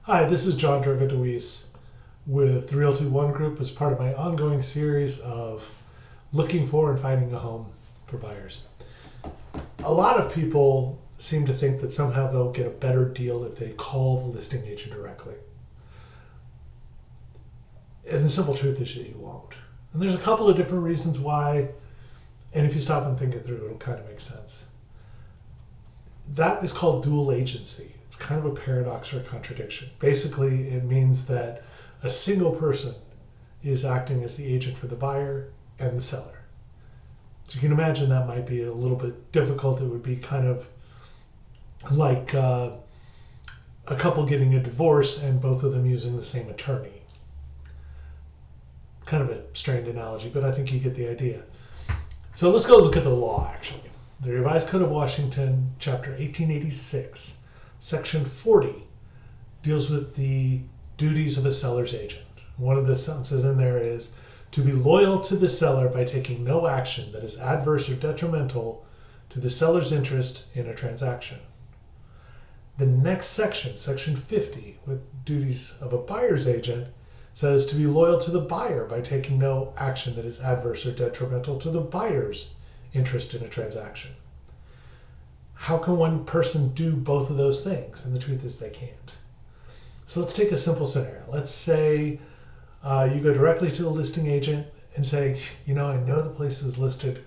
Hi, this is John Durga-DeWeese with the Realty One Group as part of my ongoing series of looking for and finding a home for buyers. A lot of people seem to think that somehow they'll get a better deal if they call the listing agent directly. And the simple truth is that you won't. And there's a couple of different reasons why, and if you stop and think it through, it'll kind of make sense. That is called dual agency. It's kind of a paradox or a contradiction. Basically, it means that a single person is acting as the agent for the buyer and the seller. So you can imagine that might be a little bit difficult. It would be kind of like a couple getting a divorce and both of them using the same attorney. Kind of a strained analogy, but I think you get the idea. So let's go look at the law, actually. The Revised Code of Washington, Chapter 1886, Section 40, deals with the duties of a seller's agent. One of the sentences in there is to be loyal to the seller by taking no action that is adverse or detrimental to the seller's interest in a transaction. The next section, Section 50, with duties of a buyer's agent, says to be loyal to the buyer by taking no action that is adverse or detrimental to the buyer's interest in a transaction. How can one person do both of those things? And the truth is they can't. So let's take a simple scenario. Let's say you go directly to a listing agent and say, I know the place is listed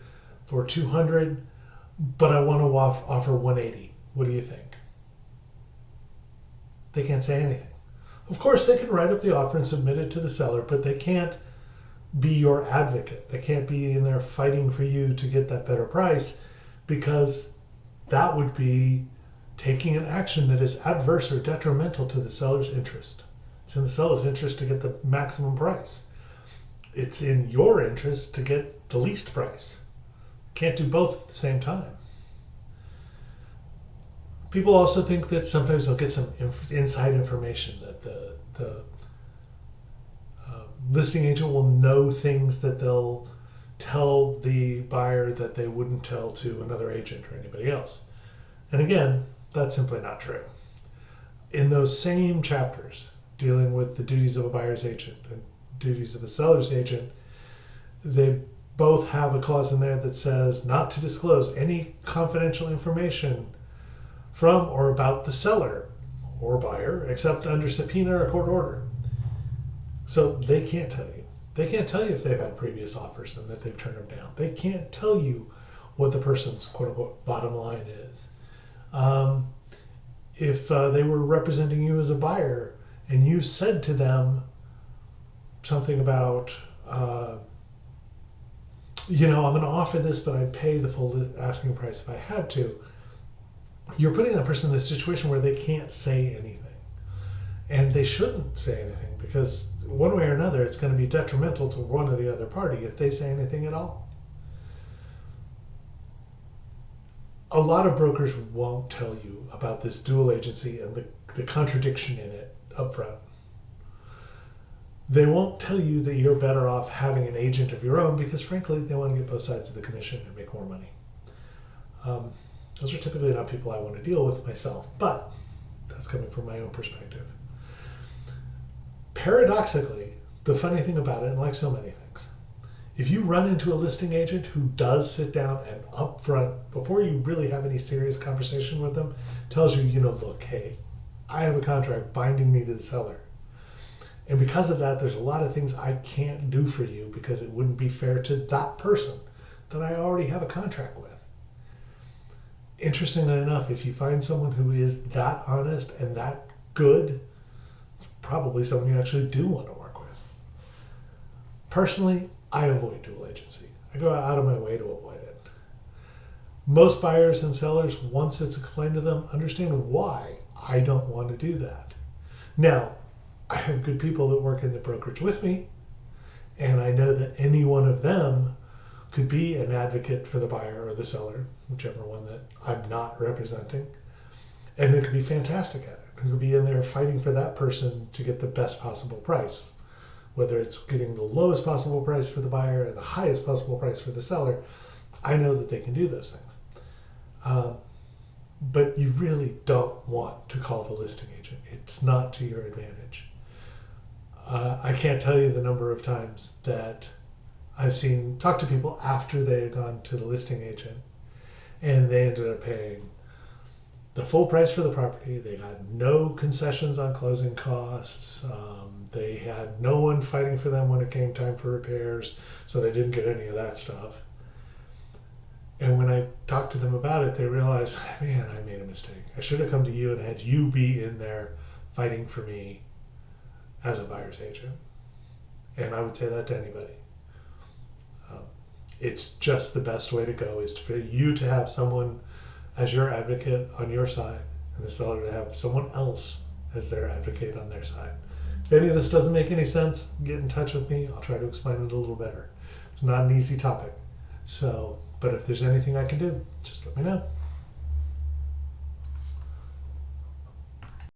for $200, but I want to offer $180. What do you think? They can't say anything. Of course, they can write up the offer and submit it to the seller, but they can't be your advocate. They can't be in there fighting for you to get that better price, because that would be taking an action that is adverse or detrimental to the seller's interest. It's in the seller's interest to get the maximum price. It's in your interest to get the least price. Can't do both at the same time. People also think that sometimes they'll get some inside information, that the listing agent will know things that they'll tell the buyer that they wouldn't tell to another agent or anybody else. And again, that's simply not true. In those same chapters dealing with the duties of a buyer's agent and duties of a seller's agent, they both have a clause in there that says not to disclose any confidential information from or about the seller or buyer except under subpoena or court order. So they can't tell you. They can't tell you if they've had previous offers and that they've turned them down. They can't tell you what the person's quote-unquote bottom line is. If they were representing you as a buyer and you said to them something about, I'm going to offer this, but I'd pay the full asking price if I had to, you're putting that person in a situation where they can't say anything. And they shouldn't say anything, because one way or another, it's going to be detrimental to one or the other party if they say anything at all. A lot of brokers won't tell you about this dual agency and the contradiction in it up front. They won't tell you that you're better off having an agent of your own because, frankly, they want to get both sides of the commission and make more money. Those are typically not people I want to deal with myself, but that's coming from my own perspective. Paradoxically, the funny thing about it, and like so many things, if you run into a listing agent who does sit down and up front, before you really have any serious conversation with them, tells you, look, hey, I have a contract binding me to the seller. And because of that, there's a lot of things I can't do for you because it wouldn't be fair to that person that I already have a contract with. Interestingly enough, if you find someone who is that honest and that good, it's probably someone you actually do want to work with. Personally, I avoid dual agency. I go out of my way to avoid it. Most buyers and sellers, once it's explained to them, understand why I don't want to do that. Now, I have good people that work in the brokerage with me, and I know that any one of them could be an advocate for the buyer or the seller, whichever one that I'm not representing, and they could be fantastic at it. They could be in there fighting for that person to get the best possible price. Whether it's getting the lowest possible price for the buyer or the highest possible price for the seller, I know that they can do those things. but you really don't want to call the listing agent. It's not to your advantage. I can't tell you the number of times that I've talked to people after they had gone to the listing agent and they ended up paying the full price for the property. They got no concessions on closing costs. They had no one fighting for them when it came time for repairs, so they didn't get any of that stuff. And when I talked to them about it, they realized, man, I made a mistake. I should have come to you and had you be in there fighting for me as a buyer's agent. And I would say that to anybody. It's just the best way to go, is for you to have someone as your advocate on your side, and the seller to have someone else as their advocate on their side. If any of this doesn't make any sense, get in touch with me. I'll try to explain it a little better. It's not an easy topic. But if there's anything I can do, just let me know.